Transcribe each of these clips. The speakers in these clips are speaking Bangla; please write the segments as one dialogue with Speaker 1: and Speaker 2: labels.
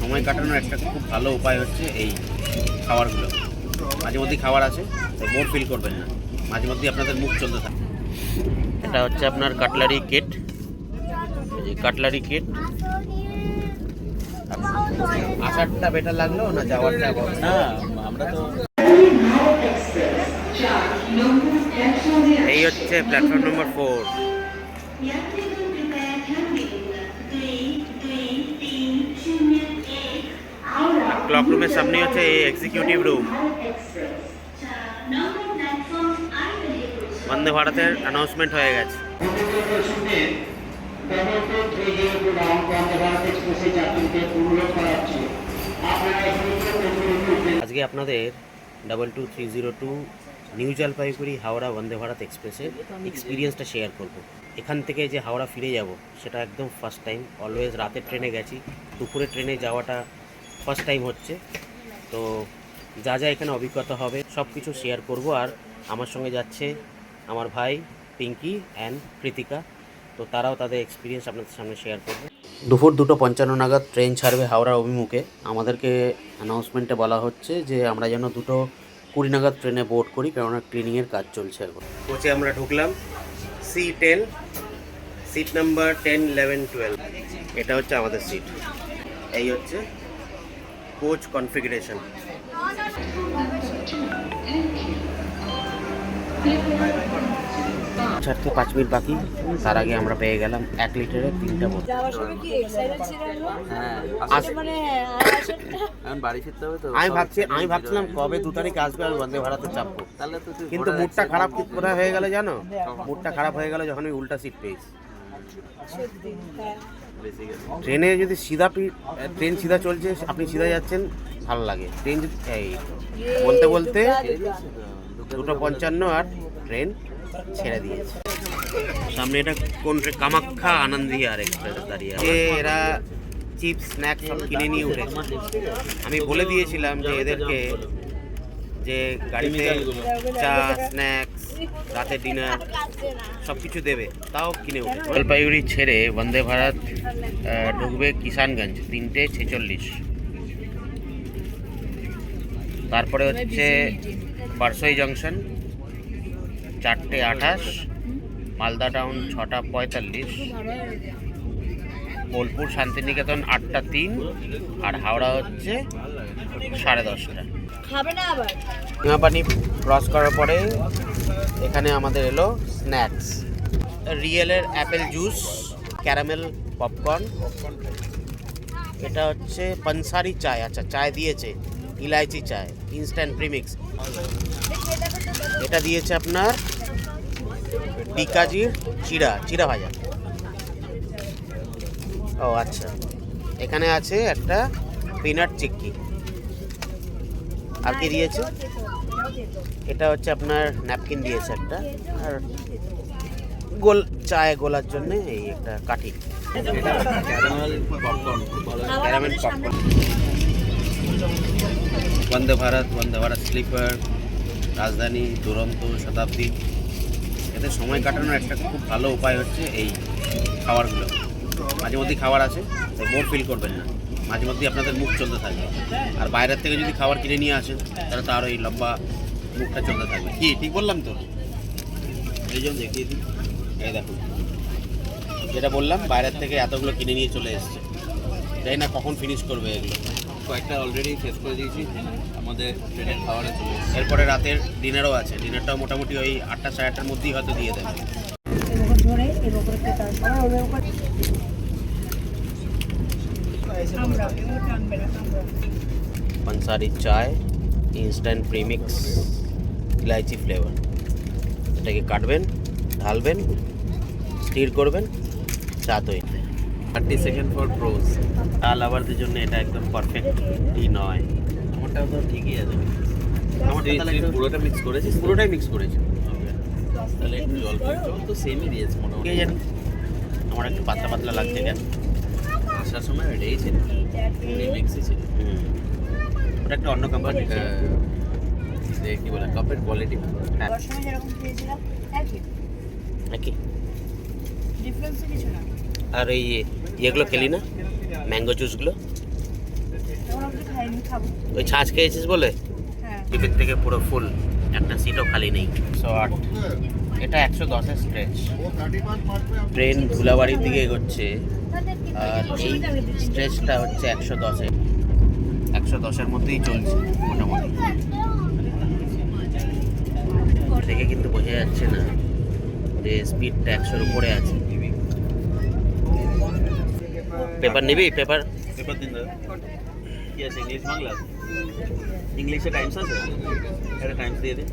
Speaker 1: সময় কাটানোর একটা খুব ভালো উপায় হচ্ছে এই খাবারগুলো। মাঝে মধ্যেই খাবার আছে, বোর ফিল করবেন না, মাঝে মধ্যেই আপনাদের মুখ চলতে থাকে। এটা হচ্ছে আপনার কাটলারি কিট, এই কাটলারি কিট। আসারটা বেটার লাগলো না যাওয়ারটা?
Speaker 2: না, আমরা তো
Speaker 1: এই হচ্ছে প্ল্যাটফর্ম নম্বর 4। ক্লক রুমের সামনে হচ্ছে এই এক্সিকিউটিভ রুম। বন্দে ভারতের অ্যানাউন্সমেন্ট হয়ে গেছে। আজকে আপনাদের 22302 নিউ জলপাইগুড়ি হাওড়া বন্দে ভারত এক্সপ্রেসের এক্সপিরিয়েন্সটা শেয়ার করব। এখান থেকে যে হাওড়া ফিরে যাব সেটা একদম ফার্স্ট টাইম। অলওয়েজ রাতের ট্রেনে গেছি, দুপুরে ট্রেনে যাওয়াটা ফার্স্ট টাইম হচ্ছে। তো যা যা এখানে অভিজ্ঞতা হবে সব কিছু শেয়ার করব। আর আমার সঙ্গে যাচ্ছে আমার ভাই পিঙ্কি অ্যান্ড কৃতিকা, তো তারাও তাদের এক্সপিরিয়েন্স আপনাদের সামনে শেয়ার করবে। দুপুর 2:55 নাগাদ ট্রেন ছাড়বে হাওড়ার অভিমুখে। আমাদেরকে অ্যানাউন্সমেন্টে বলা হচ্ছে যে আমরা যেন 2:20 নাগাদ ট্রেনে বোর্ড করি, কেননা ক্লিনিংয়ের কাজ চলছে এখন। কোচে আমরা ঢুকলাম, C10, সিট নাম্বার 10, 11, 12। এটা হচ্ছে আমাদের সিট। এই হচ্ছে কোচ কনফিগারেশন। ছাড়তে 5 মিনিট বাকি, তার আগে আমরা পেয়ে গেলাম 1 লিটারের 3টা বোতল।
Speaker 2: বাড়ি ফিরতে হবে তো।
Speaker 1: আমি ভাবছিলাম কবে 2 তারিখ আসবে আর বন্দে ভারতে চাপবো, কিন্তু মুডটা খারাপ কি করে হয়ে গেল জানো? মুডটা খারাপ হয়ে গেল যখন আমি উল্টা সিট পেয়েছি। ট্রেনে যদি ট্রেন সিধা চলছে, আপনি সিধা যাচ্ছেন, ভালো লাগে। ট্রেন এই বলতে বলতে 2:55 আর ট্রেন ছেড়ে দিয়েছে। সামনে এটা কোন কামাখ্যা আনন্দবিহার এক্সপ্রেস দাঁড়িয়ে আছে। এরা চিপস স্ন্যাক্স সব কিনে নিয়ে উঠেছে। আমি বলে দিয়েছিলাম যে এদেরকে যে গাড়িতে চা, স্ন্যাক্স, রাতের ডিনার সব কিছু দেবে, তাও কিনে উঠেছে। জলপাইগুড়ি ছেড়ে বন্দে ভারত ঢুকবে কিষানগঞ্জ 3:46। তারপরে হচ্ছে বারসই জংশন 4:28, মালদা টাউন 6:45, বোলপুর শান্তিনিকেতন 8:03, আর হাওড়া হচ্ছে 10:30। গঙ্গাপানি ক্রস করার পরে এখানে আমাদের এলো snacks. রিয়েলের Apple juice, caramel popcorn. এটা হচ্ছে পানসারি চায়, আচ্ছা চায় দিয়েছে, ইলাইচি চায়, ইনস্ট্যান্ট প্রিমিক্স। এটা দিয়েছে আপনার বিকাজির চিড়া ভাজা। ও আচ্ছা, এখানে আছে একটা পিনাট চিক্কি। আর কি দিয়েছে? এটা হচ্ছে আপনার ন্যাপকিন দিয়েছে একটা, আর চায়ে গোলার জন্য এই একটা কাঠি। Caramel popcorn. Vande Bharat sleeper, Rajdhani, Duronto, শতাব্দী, এতে সময় কাটানোর একটা খুব ভালো উপায় হচ্ছে এই খাবারগুলো। মাঝে মধ্যেই খাবার আছে, তাই বোর ফিল করবেন না, মাঝে মধ্যেই আপনাদের মুখ চলতে থাকবে। আর বাইরের থেকে যদি খাবার কিনে নিয়ে আসেন তাহলে তো আরও এই লম্বা মুখটা চলতে থাকবে। কি ঠিক বললাম তো? এই জন্য দেখিয়ে দিই, এই দেখুন যেটা বললাম, বাইরের থেকে এতগুলো কিনে নিয়ে চলে এসছে, জানি না কখন ফিনিশ করবে এগুলো।
Speaker 2: কয়েকটা অলরেডি শেষ করে দিয়েছি, আমাদের ট্রেনের খাবারে চলে এসেছে।
Speaker 1: এরপরে রাতের ডিনারও আছে, ডিনারটাও মোটামুটি ওই 8টা, 8:30টার মধ্যেই হয়তো দিয়ে দেবে। পানসারি চায়, ইনস্ট্যান্ট প্রিমিক্স, ইলাইচি ফ্লেভার। এটাকে কাটবেন, ঢালবেন, স্টির করবেন, চা তৈরি।
Speaker 2: 30 সেকেন্ড ফর প্রোজ।
Speaker 1: চা লাভারদের জন্য এটা একদম পারফেক্ট টি নয়।
Speaker 2: আমারটাও তো ঠিকই আছে।
Speaker 1: আমারটা তাহলে
Speaker 2: পুরোটা মিক্স করেছিস?
Speaker 1: পুরোটাই মিক্স করেছি।
Speaker 2: তাহলে একটু জল তো সেমই দিয়েছে মনে হয়।
Speaker 1: কে জানি আমার একটু পাতলা পাতলা লাগছে কেন?
Speaker 2: আসার সময় এটাই ছিল, মিক্সই ছিল।
Speaker 1: ওটা একটা অন্য কোম্পানি।
Speaker 2: কি বলে, কাপের কোয়ালিটি
Speaker 1: একই। আর এই ইয়েগুলো খেলি না, ম্যাঙ্গো জুসগুলো,
Speaker 3: খাবো।
Speaker 1: ওই ছাঁচ খেয়েছিস বলে
Speaker 3: হ্যাঁ।
Speaker 1: টিফিন থেকে পুরো ফুল, একটা সিটও খালি নেই। 108, এটা 110-এর স্ট্রেচ। ট্রেন ধুলাবাড়ির দিকে এগোচ্ছে আর এই স্ট্রেচটা হচ্ছে 110-এ, 110-এর মধ্যেই চলছে মোটামুটি। দেখে কিন্তু বোঝা যাচ্ছে না যে স্পিডটা 100-এর উপরে আছে। পেপার নিবি? পেপার
Speaker 2: পেপার দিন দাদা। কি আছে, ইংলিশ বাংলা? ইংলিশে টাইমস আছে, একটা টাইমস দিয়ে দিন।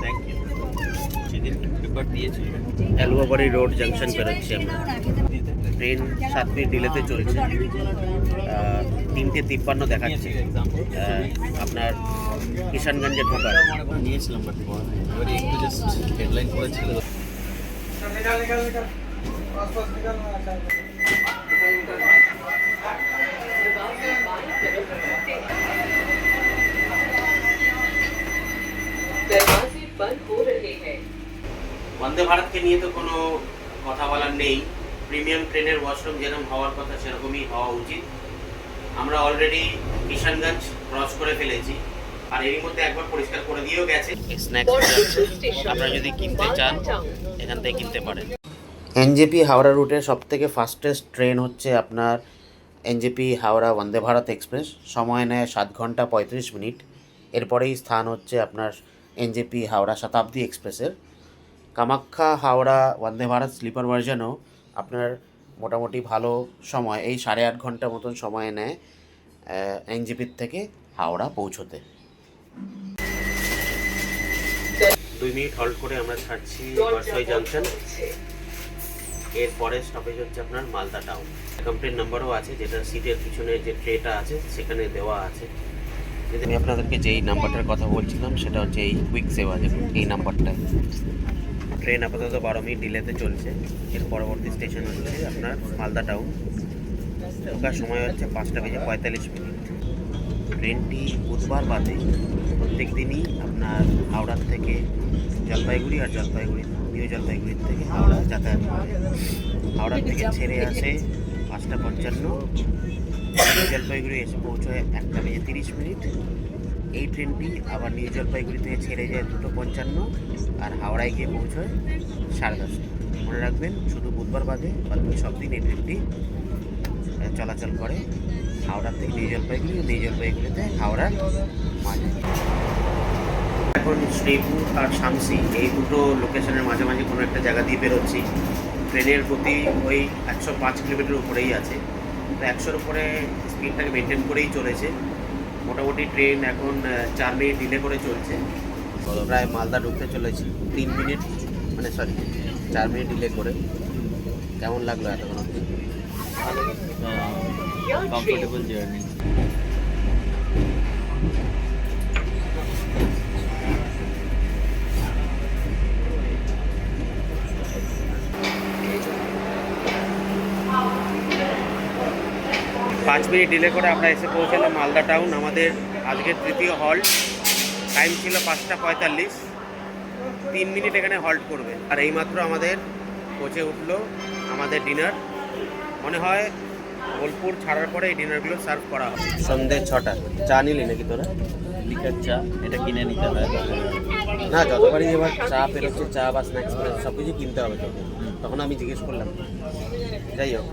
Speaker 2: Thank you. সেদিন পেপার দিয়েছি।
Speaker 1: এলুয়াবাড়ি রোড জাংশন পেরোচ্ছি আমরা। ট্রেন 7 মিনিট ডিলেতে চলছে। 3:53 দেখাচ্ছে আপনার কিষানগঞ্জে ঢোকার।
Speaker 2: নিয়েছিলাম বাট এবারে একটু জাস্ট হেডলাইন করে ছেড়ে দাও।
Speaker 4: दरवाजे बंद हो रहे हैं।
Speaker 1: বন্দে ভারতকে নিয়ে তো কোনো কথা বলার নেই। প্রিমিয়াম ট্রেনের ওয়াশরুম যেরকম হওয়ার কথা সেরকমই হওয়া উচিত। আমরা অলরেডি কিষানগঞ্জ ক্রস করে ফেলেছি আর এরই মধ্যে একবার পরিষ্কার করে দিয়েও গেছে। স্ন্যাক্স আপনারা যদি কিনতে চান এখান থেকে কিনতে পারেন। এনজেপি হাওড়া রুটের সবথেকে ফাস্টেস্ট ট্রেন হচ্ছে আপনার এনজেপি হাওড়া বন্দে ভারত এক্সপ্রেস। সময় নেয় 7 ঘন্টা 35 মিনিট। এরপরেই স্থান হচ্ছে আপনার এনজেপি হাওড়া শতাব্দী এক্সপ্রেসের। কামাখ্যা হাওড়া বন্দে ভারত স্লিপার ভার্জনও আপনার মোটামুটি ভালো সময়, এই 8.5 ঘন্টা মতন সময় নেয় এনজেপির থেকে হাওড়া পৌঁছোতে। 2 মিনিট হল্ট করে আমরা ছাড়ছি বর্ষাই জাংশন। এরপরে স্টপেজ হচ্ছে আপনার মালদা টাউন। কমপ্লেন নাম্বারও আছে, যেটা সিটের পিছনে যে ট্রেটা আছে সেখানে দেওয়া আছে। যদি আমি আপনাদেরকে যেই নাম্বারটার কথা বলছিলাম সেটা হচ্ছে এই কুইক সেবা, দেখুন এই নাম্বারটায়। ট্রেন আপাতত 12 মিনিট ডিলেতে চলছে। এর পরবর্তী স্টেশন হচ্ছে আপনার মালদা টাউন। ঢোকার সময় হচ্ছে 5:45। ট্রেনটি বুধবার বাদে প্রত্যেক দিনই আপনার হাওড়ার থেকে জলপাইগুড়ি আর নিউ জলপাইগুড়ির থেকে হাওড়া যাতায়াত করে। হাওড়ার থেকে ছেড়ে আসে 5:55, নিউ জলপাইগুড়ি এসে পৌঁছয় 1:30। এই ট্রেনটি আবার নিউ জলপাইগুড়ি থেকে ছেড়ে যায় 2:55 আর হাওড়ায় গিয়ে পৌঁছয় 10:30। মনে রাখবেন, শুধু বুধবার বাদে বাকি সব দিন এই ট্রেনটি চলাচল করে হাওড়ার থেকে নিউ জলপাইগুড়ি ও নিউ জলপাইগুড়িতে হাওড়ার মাঝে। এখন শ্রীপুর আর শামসি এই দুটো লোকেশনের মাঝামাঝি কোনো একটা জায়গা দিয়ে বেরোচ্ছি। ট্রেনের গতি ওই 105 কিলোমিটার উপরেই আছে, তো 100-এর উপরে স্পিডটাকে মেনটেন করেই চলেছে। মোটামুটি ট্রেন এখন 4 মিনিট ডিলে করে চলছে। প্রায় মালদা ঢুকতে চলেছি 4 মিনিট ডিলে করে। কেমন লাগলো এতক্ষণ অবধি?
Speaker 2: Comfortable journey.
Speaker 1: পাঁচ মিনিট ডিলে করে আমরা এসে পৌঁছালাম মালদা টাউন। আমাদের আজকের তৃতীয় হল্ট। টাইম ছিল 5:45। 3 মিনিট এখানে হল্ট করবে। আর এইমাত্র আমাদের পৌঁছে উঠলো আমাদের ডিনার। মনে হয় বোলপুর ছাড়ার পরে এই ডিনারগুলো সার্ভ করা হবে। সন্ধ্যে 6টা। চা নিলি নাকি তোরা?
Speaker 2: লিকার চা এটা কিনে নিতে হয়।
Speaker 1: না, যতবারই এবার চা বেরোচ্ছে, চা বা স্ন্যাক্স সব কিছু কিনতে হবে তোকে। তখন আমি জিজ্ঞেস করলাম। যাই হোক,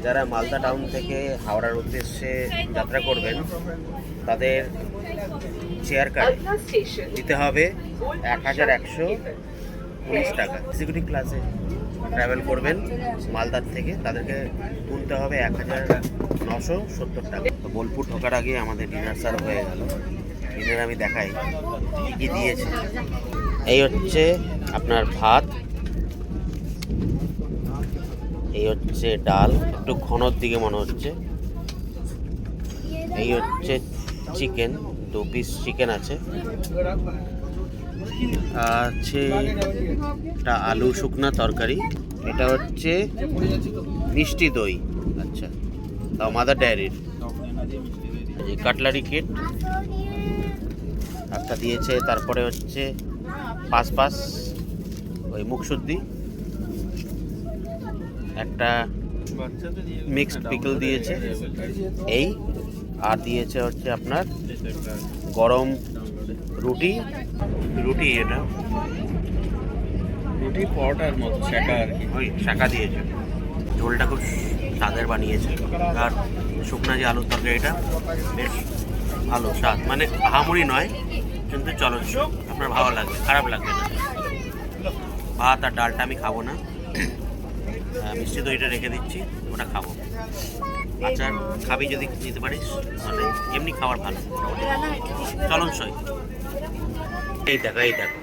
Speaker 1: যারা মালদা টাউন থেকে হাওড়ার উদ্দেশ্যে যাত্রা করবেন তাদের চেয়ার কার্ড
Speaker 4: अगला स्टेशन
Speaker 1: দিতে হবে 1119 টাকা। এক্সিকিউটিভ ক্লাসে ট্রাভেল করবেন মালদার থেকে, তাদেরকে গুনতে হবে 1970 টাকা। তো বোলপুর ঢোকার আগে আমাদের ডিনার সার্ভ হয়ে গেল। ডিনার আমি দেখাই কী কী দিয়েছে। এই হচ্ছে আপনার ভাত, এই হচ্ছে ডাল, একটু ঘনর দিকে মনে হচ্ছে। এই হচ্ছে চিকেন, 2 পিস চিকেন আছে। আছে একটা আলু শুকনা তরকারি। এটা হচ্ছে মিষ্টি দই। আচ্ছা, তাও মাদার ডায়েরির। এই কাটলারি কিট একটা দিয়েছে। তারপরে হচ্ছে পাঁচ ওই মুখশুদ্ধি, একটা মিক্সড পিকল দিয়েছে। এই আর দিয়েছে হচ্ছে আপনার গরম রুটি রুটি এটা
Speaker 2: রুটি পরোটার মতো সেটা আর কি।
Speaker 1: ওই শাঁকা দিয়েছে। ঝোলটা খুব স্বাদের বানিয়েছে। আর শুকনা যে আলুর তরকারিটা বেশ ভালো স্বাদ, মানে আহামরি নয় কিন্তু চলো আপনার ভালো লাগবে, খারাপ লাগবে না। ভাত আর ডালটা আমি খাবো না, মিষ্টি দইটা রেখে দিচ্ছি, ওটা খাবো। আচার খাবি যদি নিতে পারিস, মানে এমনি খাবার ভালো। চলন সই এই দেখো এই দেখো,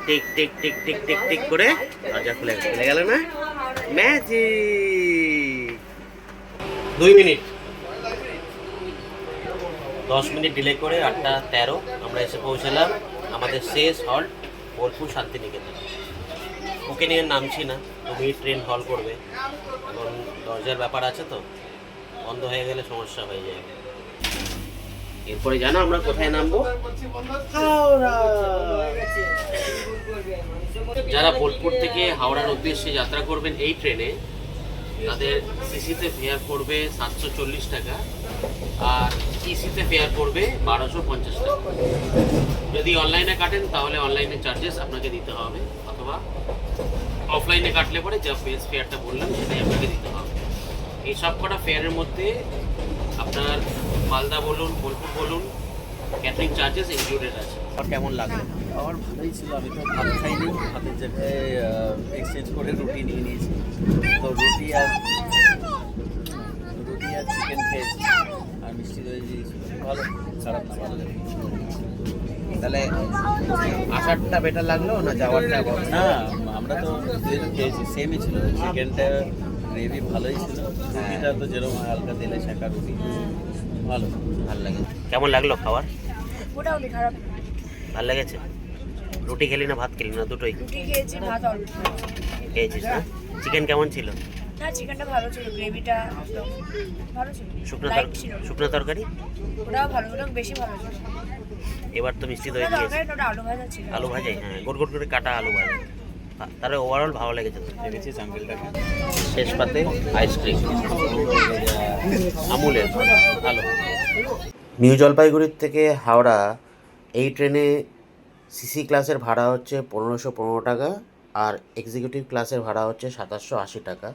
Speaker 1: tick tick tick tick tick tick করে দরজা খুলে গেল না? ম্যাজিক। 2 মিনিট 10 মিনিট ডিলে করে 8:13 আমরা এসে পৌঁছালাম আমাদের শেষ হল্ট বোলপুর শান্তিনিকেতন। ওকে নিয়ে নামছি না, তুমি ট্রেন হল করবে, এখন দরজার ব্যাপার আছে তো, বন্ধ হয়ে গেলে সমস্যা হয়ে যাবে। এরপরে জানো আমরা কোথায় নামবো? হাওড়া। যারা বোলপুর থেকে হাওড়ার উদ্দেশ্যে যাত্রা করবেন এই ট্রেনে, তাদের সিসিতে ফেয়ার পড়বে 740 টাকা আর ইসিতে ফেয়ার পড়বে 1250 টাকা। যদি অনলাইনে কাটেন তাহলে অনলাইনে চার্জেস আপনাকে দিতে হবে, অথবা অফলাইনে কাটলে পরে যা বেস ফেয়ারটা বললাম সেটাই আপনাকে দিতে হবে। এই সব কটা ফেয়ারের মধ্যে আপনার মালদা বলুন, বোলপুর বলুন, ক্যাটারিং চার্জেস ইনক্লুডেড আছে। আর কেমন লাগলো?
Speaker 2: আমার ভালোই ছিল। আমি তো ভাত খাইনি, ভাতের জায়গায় এক্সচেঞ্জ করে রুটি নিয়ে নিয়েছি। তো রুটি আর চিকেন খেয়েছি আর মিষ্টি দই দিয়েছি। ভালো, খারাপ না, ভালো লাগে।
Speaker 1: তাহলে আসারটা বেটার লাগলো না যাওয়ারটা?
Speaker 2: না, আমরা তো যেহেতু খেয়েছি সেমই ছিল। চিকেনটা গ্রেভি ভালোই ছিল, রুটিটা তো যেরকম হালকা তেলে শাঁকা রুটি, ভালো
Speaker 1: লাগে। কেমন লাগলো খাবার?
Speaker 3: মোটামুটি খারাপ।
Speaker 1: ভালো লেগেছে? রুটি খেলি না ভাত খেলি না, দুটোই
Speaker 3: রুটি খেয়েছি, ভাত অল্প
Speaker 1: খেয়েছিস না? চিকেন কেমন ছিল?
Speaker 3: না, চিকেনটা ভালো ছিল, গ্রেভিটা একদম ভালো ছিল,
Speaker 1: শুকনো
Speaker 3: লাইট ছিল।
Speaker 1: শুকনো তরকারি
Speaker 3: ওটাও ভালো, ওটা বেশি ভালো ছিল।
Speaker 1: এবার তো মিষ্টি দই
Speaker 3: ওটা
Speaker 1: দিয়েছে।
Speaker 3: তরকারি, ওটা আলু ভাজা ছিল।
Speaker 1: আলু ভাজাই, হ্যাঁ, গোট গোট করে কাটা আলু ভাজা। তাহলে ওভারঅল ভালো লেগেছে তো?
Speaker 2: দেখেছিস আঙ্কেলটাকে?
Speaker 1: শেষ পাতে আইসক্রিম আমুলের, ভালো। নিউ জলপাইগুড়ির থেকে হাওড়া এই ট্রেনে সিসি ক্লাসের ভাড়া হচ্ছে 1515 টাকা আর এক্সিকিউটিভ ক্লাসের ভাড়া হচ্ছে 2780 টাকা।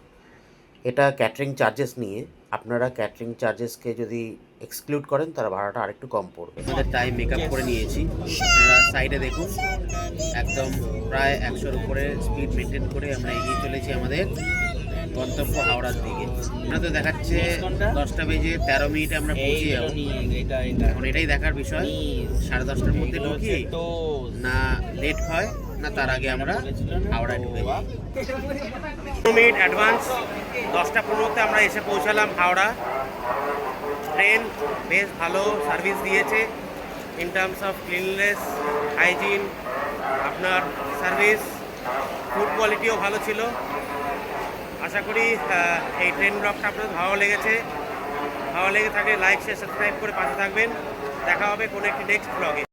Speaker 1: এটা ক্যাটারিং চার্জেস নিয়ে। আপনারা ক্যাটারিং চার্জেসকে যদি এক্সক্লুড করেন তার ভাড়াটা আরেকটু কম পড়বে। আমাদের টাইম মেকআপ করে নিয়েছি, আপনারা সাইডে দেখুন, একদম প্রায় 100-র উপরে স্পিড মেনটেন করে আমরা এগিয়ে চলেছি আমাদের গন্তব্য হাওড়ার দিকে। আমরা তো দেখাচ্ছে 10:13 আমরা পৌঁছে যাবো। এখন এটাই দেখার বিষয়, 10:30টার মধ্যে ঢুকি না লেট হয়, না তার আগে আমরা হাওড়ায় ঢুকে যাই। 2 মিনিট অ্যাডভান্স, 10:15-তে আমরা এসে পৌঁছালাম হাওড়া। ট্রেন বেশ ভালো সার্ভিস দিয়েছে in terms of cleanness, hygiene, আপনার সার্ভিস, ফুড কোয়ালিটিও ভালো ছিল। আশা করি এই ট্রেন ব্লগটা আপনাদের ভালো লেগেছে। ভালো লেগে থাকলে লাইক শেয়ার সাবস্ক্রাইব করে পাশে থাকবেন। দেখা হবে কোনো একটি নেক্সট ব্লগে।